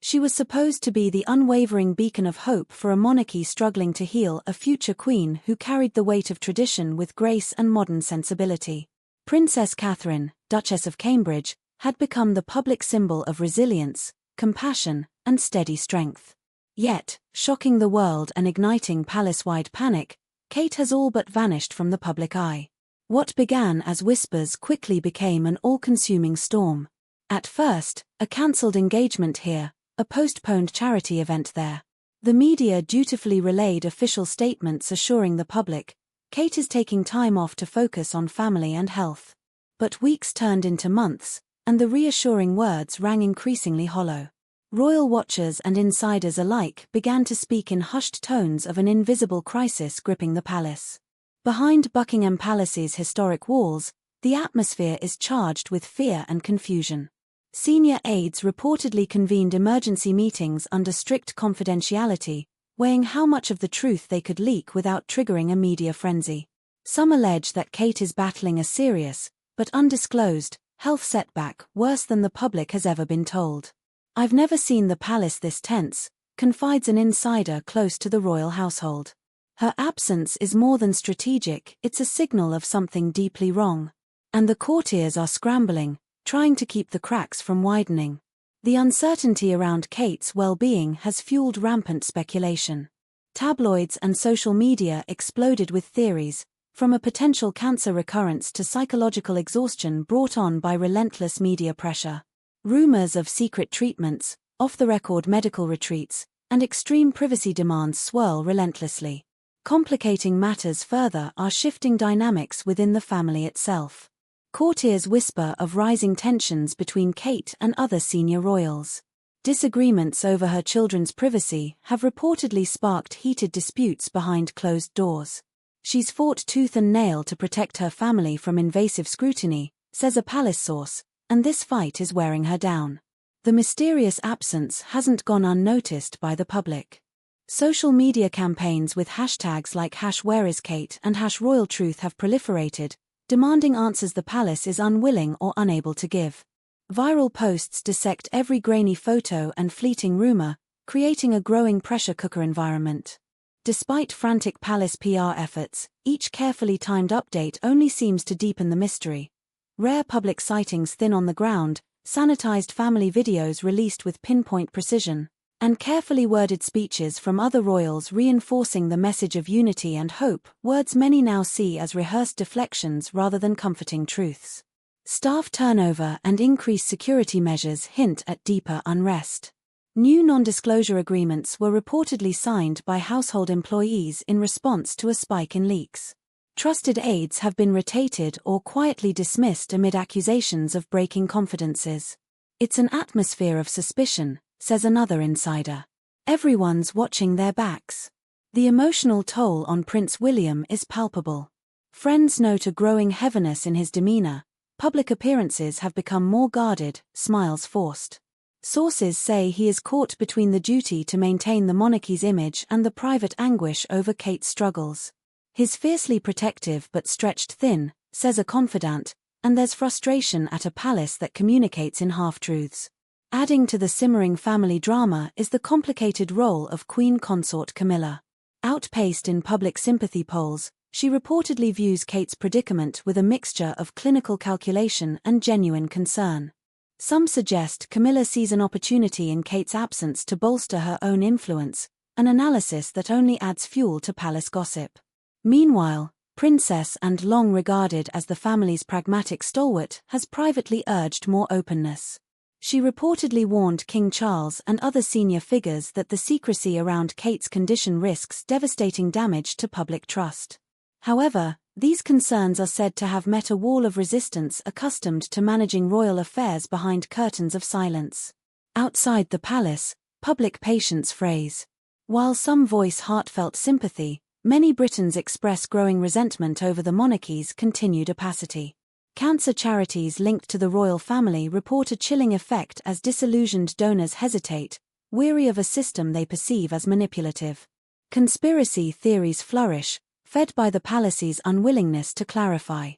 She was supposed to be the unwavering beacon of hope for a monarchy struggling to heal, a future queen who carried the weight of tradition with grace and modern sensibility. Princess Catherine, Duchess of Cambridge, had become the public symbol of resilience, compassion, and steady strength. Yet, shocking the world and igniting palace-wide panic, Kate has all but vanished from the public eye. What began as whispers quickly became an all-consuming storm. At first, a cancelled engagement here, a postponed charity event there. The media dutifully relayed official statements assuring the public, Kate is taking time off to focus on family and health. But weeks turned into months, and the reassuring words rang increasingly hollow. Royal watchers and insiders alike began to speak in hushed tones of an invisible crisis gripping the palace. Behind Buckingham Palace's historic walls, the atmosphere is charged with fear and confusion. Senior aides reportedly convened emergency meetings under strict confidentiality, weighing how much of the truth they could leak without triggering a media frenzy. Some allege that Kate is battling a serious, but undisclosed, health setback worse than the public has ever been told. "I've never seen the palace this tense," confides an insider close to the royal household. Her absence is more than strategic, it's a signal of something deeply wrong. And the courtiers are scrambling, trying to keep the cracks from widening. The uncertainty around Kate's well-being has fueled rampant speculation. Tabloids and social media exploded with theories, from a potential cancer recurrence to psychological exhaustion brought on by relentless media pressure. Rumors of secret treatments, off-the-record medical retreats, and extreme privacy demands swirl relentlessly. Complicating matters further are shifting dynamics within the family itself. Courtiers whisper of rising tensions between Kate and other senior royals. Disagreements over her children's privacy have reportedly sparked heated disputes behind closed doors. "She's fought tooth and nail to protect her family from invasive scrutiny," says a palace source, and this fight is wearing her down. The mysterious absence hasn't gone unnoticed by the public. Social media campaigns with hashtags like #WhereIsKate and #RoyalTruth have proliferated, demanding answers the palace is unwilling or unable to give. Viral posts dissect every grainy photo and fleeting rumor, creating a growing pressure cooker environment. Despite frantic palace PR efforts, each carefully timed update only seems to deepen the mystery. Rare public sightings thin on the ground, sanitized family videos released with pinpoint precision, and carefully worded speeches from other royals reinforcing the message of unity and hope, words many now see as rehearsed deflections rather than comforting truths. Staff turnover and increased security measures hint at deeper unrest. New non-disclosure agreements were reportedly signed by household employees in response to a spike in leaks. Trusted aides have been rotated or quietly dismissed amid accusations of breaking confidences. "It's an atmosphere of suspicion," says another insider. "Everyone's watching their backs." The emotional toll on Prince William is palpable. Friends note a growing heaviness in his demeanor. Public appearances have become more guarded, smiles forced. Sources say he is caught between the duty to maintain the monarchy's image and the private anguish over Kate's struggles. "He's fiercely protective but stretched thin," says a confidant, and there's frustration at a palace that communicates in half-truths. Adding to the simmering family drama is the complicated role of Queen Consort Camilla. Outpaced in public sympathy polls, she reportedly views Kate's predicament with a mixture of clinical calculation and genuine concern. Some suggest Camilla sees an opportunity in Kate's absence to bolster her own influence, an analysis that only adds fuel to palace gossip. Meanwhile, Princess, and long regarded as the family's pragmatic stalwart, has privately urged more openness. She reportedly warned King Charles and other senior figures that the secrecy around Kate's condition risks devastating damage to public trust. However, these concerns are said to have met a wall of resistance accustomed to managing royal affairs behind curtains of silence. Outside the palace, public patience frays. While some voice heartfelt sympathy, many Britons express growing resentment over the monarchy's continued opacity. Cancer charities linked to the royal family report a chilling effect as disillusioned donors hesitate, weary of a system they perceive as manipulative. Conspiracy theories flourish, fed by the palace's unwillingness to clarify.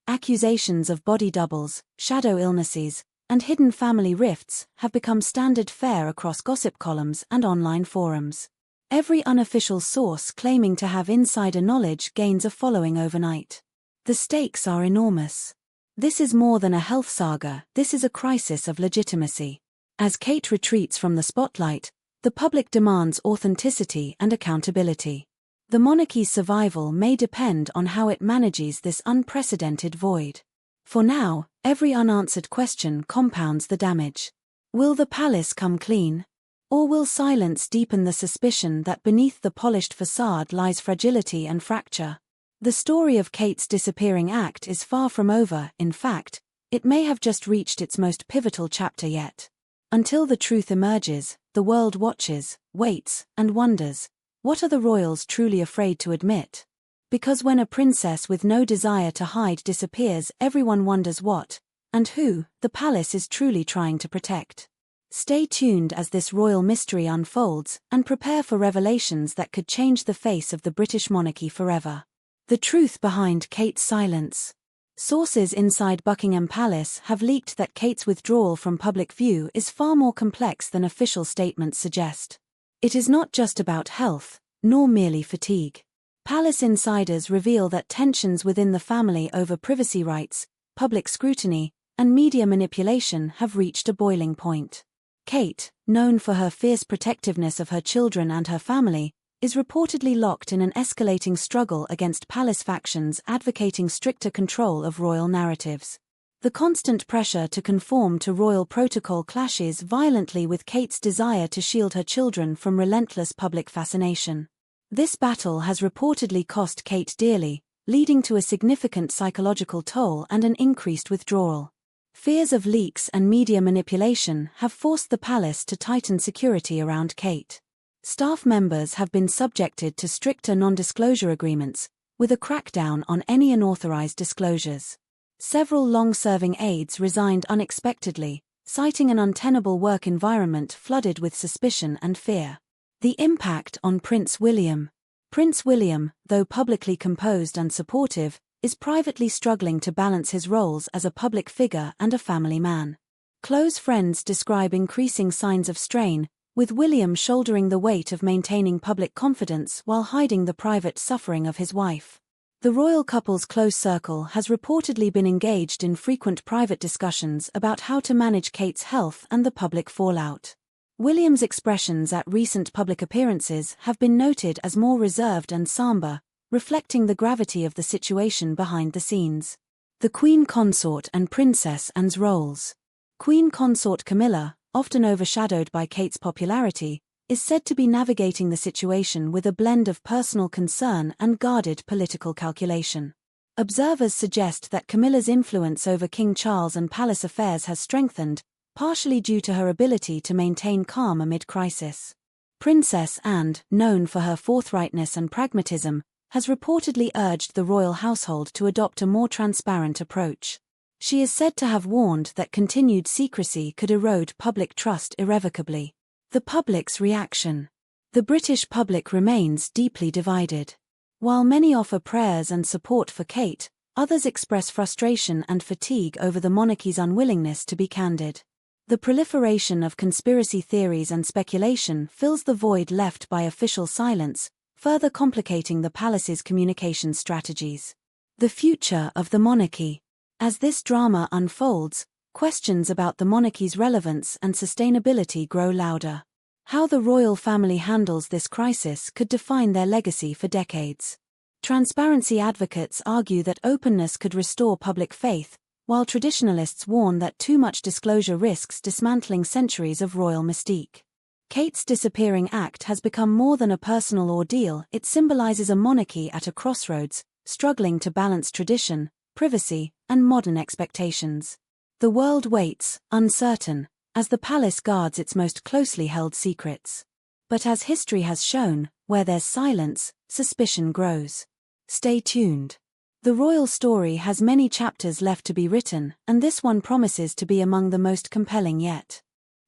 Accusations of body doubles, shadow illnesses, and hidden family rifts have become standard fare across gossip columns and online forums. Every unofficial source claiming to have insider knowledge gains a following overnight. The stakes are enormous. This is more than a health saga, this is a crisis of legitimacy. As Kate retreats from the spotlight, the public demands authenticity and accountability. The monarchy's survival may depend on how it manages this unprecedented void. For now, every unanswered question compounds the damage. Will the palace come clean? Or will silence deepen the suspicion that beneath the polished facade lies fragility and fracture? The story of Kate's disappearing act is far from over, in fact, it may have just reached its most pivotal chapter yet. Until the truth emerges, the world watches, waits, and wonders, what are the royals truly afraid to admit? Because when a princess with no desire to hide disappears, everyone wonders what, and who, the palace is truly trying to protect. Stay tuned as this royal mystery unfolds, and prepare for revelations that could change the face of the British monarchy forever. The truth behind Kate's silence. Sources inside Buckingham Palace have leaked that Kate's withdrawal from public view is far more complex than official statements suggest. It is not just about health, nor merely fatigue. Palace insiders reveal that tensions within the family over privacy rights, public scrutiny, and media manipulation have reached a boiling point. Kate, known for her fierce protectiveness of her children and her family, is reportedly locked in an escalating struggle against palace factions advocating stricter control of royal narratives. The constant pressure to conform to royal protocol clashes violently with Kate's desire to shield her children from relentless public fascination. This battle has reportedly cost Kate dearly, leading to a significant psychological toll and an increased withdrawal. Fears of leaks and media manipulation have forced the palace to tighten security around Kate. Staff members have been subjected to stricter non-disclosure agreements, with a crackdown on any unauthorized disclosures. Several long-serving aides resigned unexpectedly, citing an untenable work environment flooded with suspicion and fear. The impact on Prince William. Prince William, though publicly composed and supportive, is privately struggling to balance his roles as a public figure and a family man. Close friends describe increasing signs of strain, with William shouldering the weight of maintaining public confidence while hiding the private suffering of his wife. The royal couple's close circle has reportedly been engaged in frequent private discussions about how to manage Kate's health and the public fallout. William's expressions at recent public appearances have been noted as more reserved and somber, reflecting the gravity of the situation behind the scenes. The Queen Consort and Princess Anne's roles. Queen Consort Camilla, often overshadowed by Kate's popularity, is said to be navigating the situation with a blend of personal concern and guarded political calculation. Observers suggest that Camilla's influence over King Charles and palace affairs has strengthened, partially due to her ability to maintain calm amid crisis. Princess Anne, known for her forthrightness and pragmatism, has reportedly urged the royal household to adopt a more transparent approach. She is said to have warned that continued secrecy could erode public trust irrevocably. The public's reaction. The British public remains deeply divided. While many offer prayers and support for Kate, others express frustration and fatigue over the monarchy's unwillingness to be candid. The proliferation of conspiracy theories and speculation fills the void left by official silence, further complicating the palace's communication strategies. The future of the monarchy. As this drama unfolds, questions about the monarchy's relevance and sustainability grow louder. How the royal family handles this crisis could define their legacy for decades. Transparency advocates argue that openness could restore public faith, while traditionalists warn that too much disclosure risks dismantling centuries of royal mystique. Kate's disappearing act has become more than a personal ordeal, it symbolizes a monarchy at a crossroads, struggling to balance tradition, privacy, and modern expectations. The world waits, uncertain, as the palace guards its most closely held secrets. But as history has shown, where there's silence, suspicion grows. Stay tuned. The royal story has many chapters left to be written, and this one promises to be among the most compelling yet.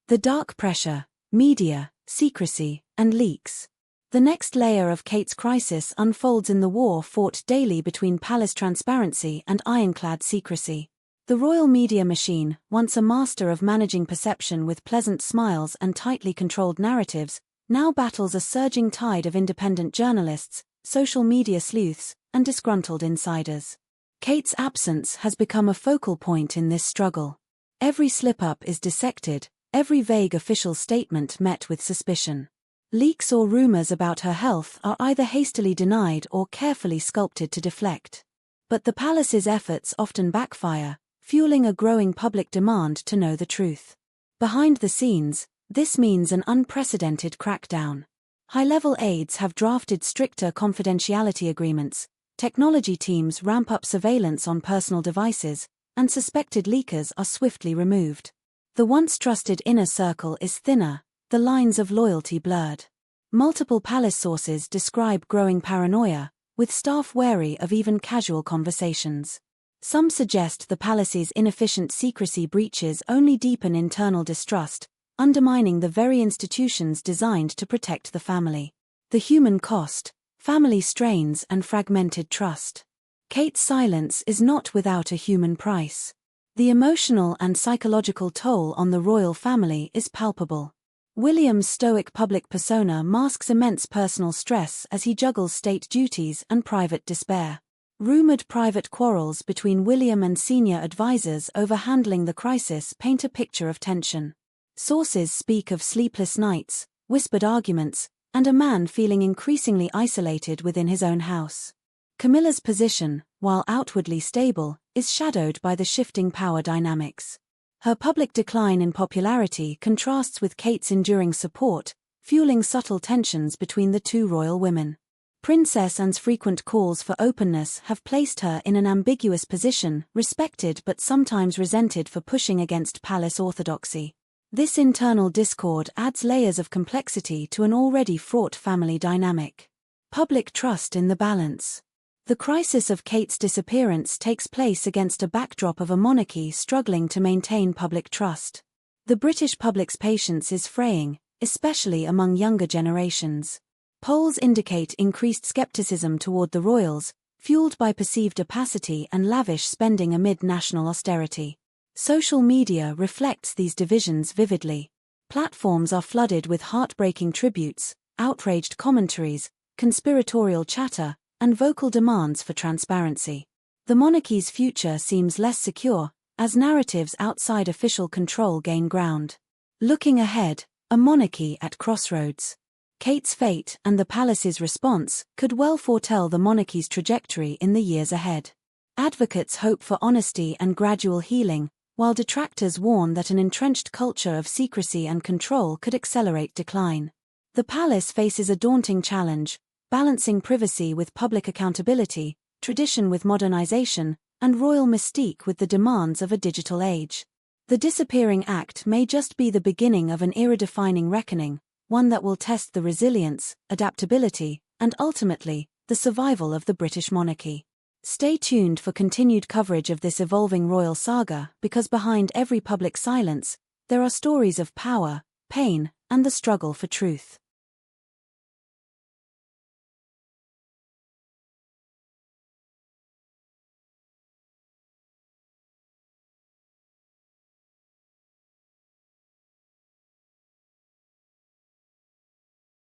The dark pressure, media, secrecy, and leaks. The next layer of Kate's crisis unfolds in the war fought daily between palace transparency and ironclad secrecy. The royal media machine, once a master of managing perception with pleasant smiles and tightly controlled narratives, now battles a surging tide of independent journalists, social media sleuths, and disgruntled insiders. Kate's absence has become a focal point in this struggle. Every slip-up is dissected, every vague official statement met with suspicion. Leaks or rumors about her health are either hastily denied or carefully sculpted to deflect. But the palace's efforts often backfire, fueling a growing public demand to know the truth. Behind the scenes, this means an unprecedented crackdown. High-level aides have drafted stricter confidentiality agreements, technology teams ramp up surveillance on personal devices, and suspected leakers are swiftly removed. The once trusted inner circle is thinner, the lines of loyalty blurred. Multiple palace sources describe growing paranoia, with staff wary of even casual conversations. Some suggest the palace's inefficient secrecy breaches only deepen internal distrust, undermining the very institutions designed to protect the family. The human cost, family strains and fragmented trust. Kate's silence is not without a human price. The emotional and psychological toll on the royal family is palpable. William's stoic public persona masks immense personal stress as he juggles state duties and private despair. Rumored private quarrels between William and senior advisors over handling the crisis paint a picture of tension. Sources speak of sleepless nights, whispered arguments, and a man feeling increasingly isolated within his own house. Camilla's position, while outwardly stable, is shadowed by the shifting power dynamics. Her public decline in popularity contrasts with Kate's enduring support, fueling subtle tensions between the two royal women. Princess Anne's frequent calls for openness have placed her in an ambiguous position, respected but sometimes resented for pushing against palace orthodoxy. This internal discord adds layers of complexity to an already fraught family dynamic. Public trust in the balance. The crisis of Kate's disappearance takes place against a backdrop of a monarchy struggling to maintain public trust. The British public's patience is fraying, especially among younger generations. Polls indicate increased skepticism toward the royals, fueled by perceived opacity and lavish spending amid national austerity. Social media reflects these divisions vividly. Platforms are flooded with heartbreaking tributes, outraged commentaries, conspiratorial chatter, and vocal demands for transparency. The monarchy's future seems less secure, as narratives outside official control gain ground. Looking ahead, a monarchy at crossroads. Kate's fate and the palace's response could well foretell the monarchy's trajectory in the years ahead. Advocates hope for honesty and gradual healing, while detractors warn that an entrenched culture of secrecy and control could accelerate decline. The palace faces a daunting challenge, balancing privacy with public accountability, tradition with modernization, and royal mystique with the demands of a digital age. The disappearing act may just be the beginning of an era-defining reckoning, one that will test the resilience, adaptability, and ultimately, the survival of the British monarchy. Stay tuned for continued coverage of this evolving royal saga, because behind every public silence, there are stories of power, pain, and the struggle for truth.